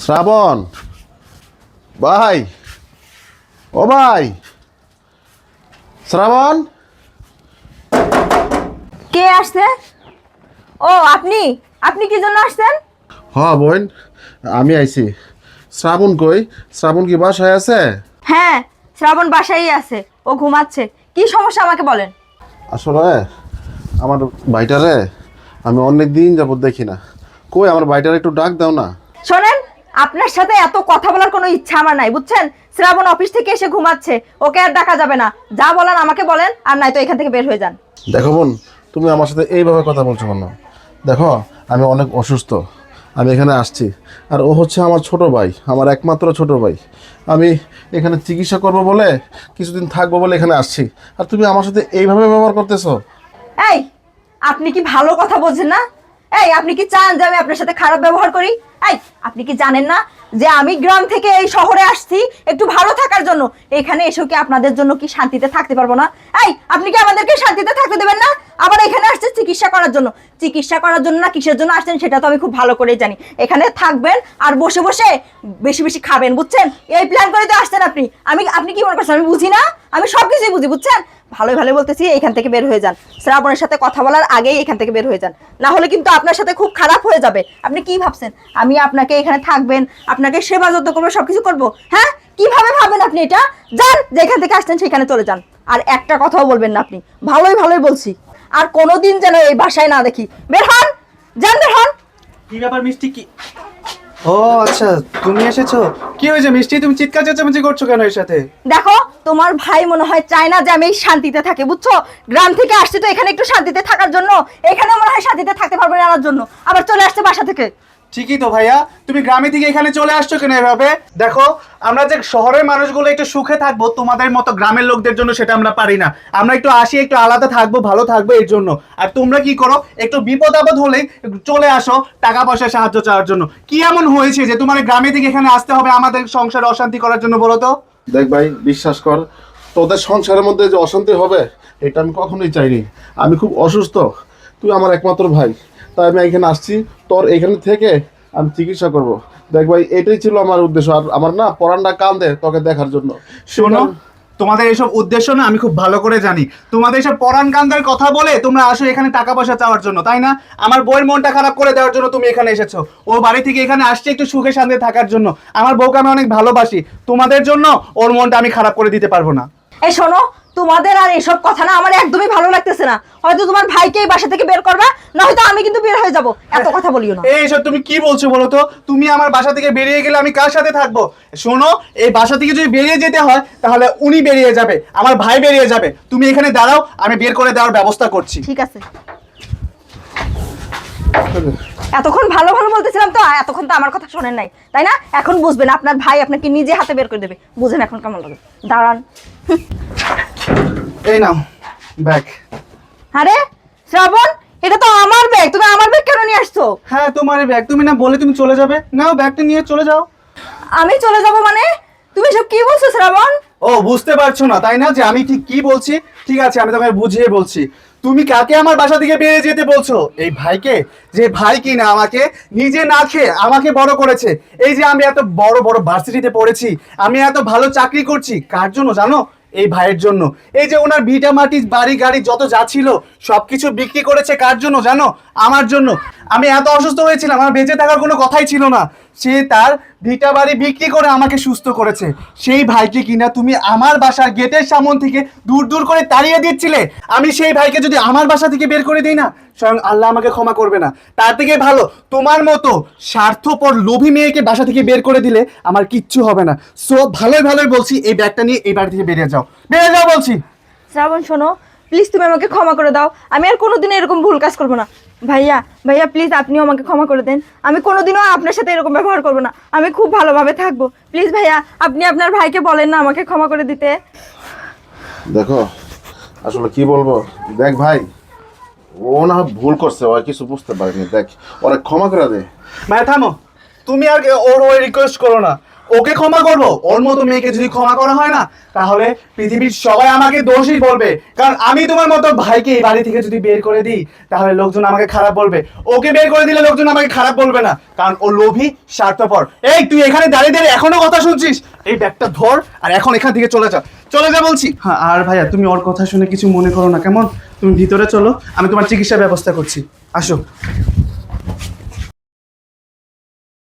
শ্রাবণ ভাই, ও ভাই, শ্রাবণ। কে আসছে? ও আপনি আপনি কি জন্য আসছেন? হ্যাঁ বোন, আমি আইছি। শ্রাবণ কই? শ্রাবণ কি বাসায় আছে? হ্যাঁ, শ্রাবণ বাসায়ই আছে, ও ঘুমাচ্ছে। কি সমস্যা আমাকে বলেন। আসলে আমার ভাইটারে আমি অনেক দিন যাবত দেখি না। কই আমার ভাইটারে একটু ডাক দাও না। শোনেন, আপনার সাথে এত কথা বলার কোনো ইচ্ছা আমার নাই, বুঝছেন? শ্রাবণ অফিস থেকে এসে ঘুমাচ্ছে, ওকে আর ডাকা যাবে না। যা বলেন আমাকে বলেন, আর নাই তো এখান থেকে বের হয়ে যান। দেখো বোন, তুমি আমার সাথে এইভাবে কথা বলছো কেন? দেখো, আমি অনেক অসুস্থ, আমি এখানে আসছি। আর ও হচ্ছে আমার ছোট ভাই, আমার একমাত্র ছোট ভাই। আমি এখানে চিকিৎসা করব বলে, কিছুদিন থাকবো বলে এখানে আসছি। আর তুমি আমার সাথে এইভাবে ব্যবহার করতেছো। এই, আপনি কি ভালো কথা বোঝেন না? এই, আপনি কি চান যে আমি আপনার সাথে খারাপ ব্যবহার করি? এই, আপনি কি জানেন না যে আমি গ্রাম থেকে এই শহরে আসছি একটু ভালো থাকার জন্য? এখানে এসেও কি আপনাদের জন্য কি শান্তিতে থাকতে পারবো না? এই, আপনি কি আমাদেরকে শান্তিতে থাকতে দেবেন না? আবার এখানে আসছে চিকিৎসা করার জন্য। চিকিৎসা করার জন্য না কিসের জন্য আসছেন সেটা তো আমি খুব ভালো করেই জানি। এখানে থাকবেন আর বসে বসে বেশি বেশি খাবেন, বুঝছেন? এই প্ল্যান করে তো আসছেন আপনি। আপনি কি মনে করছেন আমি বুঝি না? আমি সবকিছুই বুঝি, বুঝছেন? ভালোই ভালো বলতেছি, এখান থেকে বের হয়ে যান। শ্রাবণের সাথে কথা বলার আগেই এখান থেকে বের হয়ে যান, না হলে কিন্তু আপনার সাথে খুব খারাপ হয়ে যাবে। আপনি কি ভাবছেন আমি আপনাকে এখানে থাকবেন, আপনাকে সেবা যত্ন করবো, সবকিছু করবো? হ্যাঁ, কিভাবে ভাবেন আপনি এটা? যান, যেখান থেকে আসছেন সেখানে চলে যান। আর একটা কথাও বলবেন না আপনি। ভালোই ভালোই বলছি, আর কোনোদিন যেন এই বাসায় না দেখি। বের হন, যান, বের হন। কি ব্যাপার মিষ্টি? কি ও আচ্ছা, তুমি এসেছো। কি হয়েছে মিষ্টি, তুমি চিৎকার চেঁচামেচি করছো কেন এর সাথে? দেখো, তোমার ভাই মনে হয় চায় না যে আমি এই শান্তিতে থাকি, বুঝছো? গ্রাম থেকে আসছি তো এখানে একটু শান্তিতে থাকার জন্য। এখানে মনে হয় শান্তিতে থাকতে পারবে না জন্য আবার চলে আসছে বাসা থেকে। ঠিকই তো ভাইয়া, তুমি গ্রামে থেকে এখানে চলে আসছো কেন এভাবে? দেখো, আমরা যে শহরের মানুষগুলো একটু সুখে থাকবো, তোমাদের মতো গ্রামের লোকদের জন্য সেটা আমরা পারি না। আমরা একটু আসি, একটু আলাদা থাকবো, ভালো থাকবো এর জন্য। আর তোমরা কি করো, একটু বিপদ আপদ হলেই চলে আসো টাকা পয়সা সাহায্য চাওয়ার জন্য। কি এমন হয়েছে যে তোমার গ্রামে থেকে এখানে আসতে হবে আমাদের সংসারে অশান্তি করার জন্য, বলো তো? দেখ ভাই, বিশ্বাস কর, তোদের সংসারের মধ্যে যে অশান্তি হবে এটা আমি কখনোই চাইনি। আমি খুব অসুস্থ, তুই আমার একমাত্র ভাই, তাই আমি এখানে আসছি তোর এখানে থেকে আমি চিকিৎসা করব। দেখ ভাই, এটাই ছিল আমার উদ্দেশ্য। আর আমার না পরানটা কান্দে তোকে দেখার জন্য। শোনো, তোমাদের এইসব উদ্দেশ্য না আমি খুব ভালো করে জানি। তোমাদের এইসব পরাণ কান্দার কথা বলে তোমরা আসো এখানে টাকা পয়সা চাওয়ার জন্য, তাই না? আমার বউয়ের মনটা খারাপ করে দেওয়ার জন্য তুমি এখানে এসেছো। ও বাড়ি থেকে এখানে আসছে একটু সুখে শান্তিতে থাকার জন্য। আমার বউকে আমি অনেক ভালোবাসি, তোমাদের জন্য ওর মনটা আমি খারাপ করে দিতে পারবো না। এই শোনো, তোমাদের আর এসব কথা না আমার একদমই ভালো লাগতেছে না। হয়তো তোমার ভাইকে এই বাসা থেকে বের করবা, না হয়তো আমি কিন্তু বের হয়ে যাব। এত কথা বলিও না। এইসব তুমি কি বলছো বলো তো? তুমি আমার বাসা থেকে বেরিয়ে গেলে আমি কার সাথে থাকবো? শোনো, এই বাসা থেকে যদি বেরিয়ে যেতে হয় তাহলে উনি বেরিয়ে যাবে, আমার ভাই বেরিয়ে যাবে। তুমি এখানে দাঁড়াও, আমি বের করে দেওয়ার ব্যবস্থা করছি। ঠিক আছে, এতক্ষণ ভালো ভালো বলতেছিলাম তো, এতক্ষণ তো আমার কথা শোনেন নাই, তাই না? এখন বুঝবেন, আপনার ভাই আপনাকে নিজে হাতে বের করে দেবে। বুঝেন এখন কেমন লাগে। দাঁড়ান। এই নাও ব্যাগ। আরে শ্রাবণ, এটা তো আমার ব্যাগ, তুমি আমার ব্যাগ কেন নিয়ে আসছো? হ্যাঁ, তোমার ব্যাগ। তুমি না বলে তুমি চলে যাবে? নাও, ব্যাগটা নিয়ে চলে যাও। আমি চলে যাব মানে? তুমি সব কি বলছো শ্রাবণ? ও, বুঝতে পারছো না তাই না যে আমি ঠিক কি বলছি? ঠিক আছে, আমি তোমাকে বুঝিয়ে বলছি। তুমি কাকে আমার বাসা থেকে বেরিয়ে যেতে বলছো? এই ভাইকে, যে ভাই কি না আমাকে নিজে না খেয়ে আমাকে বড় করেছে। এই যে আমি এত বড় বড় ভার্সিটিতে পড়েছি, আমি এত ভালো চাকরি করছি, কার জন্য জানো? এই ভাইয়ের জন্য। এই যে ওনার ভিটা মাটি বাড়ি গাড়ি যত যা ছিল সবকিছু বিক্রি করেছে কার জন্য জানো? আমার জন্য। আমি এত অসুস্থ হয়েছিলাম, আমার বেঁচে থাকার কোনো কথাই ছিল না। সে তার ভিটা বাড়ি বিক্রি করে আমাকে সুস্থ করেছে। সেই ভাইকে কিনা তুমি আমার বাসার গেটের সামনে থেকে দূর দূর করে তাড়িয়ে দিচ্ছিলে। আমি সেই ভাইকে যদি আমার বাসা থেকে বের করে দিই না, স্বয়ং আল্লাহ আমাকে ক্ষমা করবে না। তার থেকে ভালো তোমার মতো স্বার্থপর লোভী মেয়েকে বাসা থেকে বের করে দিলে আমার কিচ্ছু হবে না। সো ভালোই ভালোই বলছি, এই ব্যাগটা নিয়ে এই বাড়ি থেকে বেরিয়ে যাও, বেরিয়ে যাও বলছি। শ্রাবণ শোনো, প্লিজ তুমি আমাকে ক্ষমা করে দাও। আমি আর কোনোদিনও এরকম ভুল কাজ করবো না। ভাইয়া, ভাইয়া প্লিজ আপনিও আমাকে ক্ষমা করে দেন। আমি কোনোদিনও আপনার সাথে এরকম ব্যবহার করবো না। আমি খুব ভালোভাবে থাকবো। প্লিজ ভাইয়া, আপনি আপনার ভাইকে বলেন না আমাকে ক্ষমা করে দিতে। দেখো, আসলে কি বলবো, দেখ ভাই, ও না হয় ভুল করছে, ও কিছু বুঝতে পারেনি। দেখ, ওরা ক্ষমা করে দে। মানে থামো, তুমি আর ওর রিকোয়েস্ট করো না। ও ওকে ক্ষমা করব? ওর মতো মেয়েকে যদি ক্ষমা করা হয় না, তাহলে পৃথিবীর সবাই আমাকে দোষী বলবে। কারণ আমি তোমার মতো ভাইকে এই বাড়ি থেকে যদি বের করে দিই, তাহলে লোকজন আমাকে খারাপ বলবে। ওকে বের করে দিলে লোকজন আমাকে খারাপ বলবে না, কারণ ও লোভী, স্বার্থপর। এই তুই এখানে দাঁড়িয়ে দাঁড়িয়ে এখনো কথা শুনছিস? এই ব্যাগটা ধর আর এখন এখান থেকে চলে যা, চলে যা বলছি। হ্যাঁ, আর ভাইয়া তুমি ওর কথা শুনে কিছু মনে করো না, কেমন? তুমি ভিতরে চলো, আমি তোমার চিকিৎসার ব্যবস্থা করছি। আসো।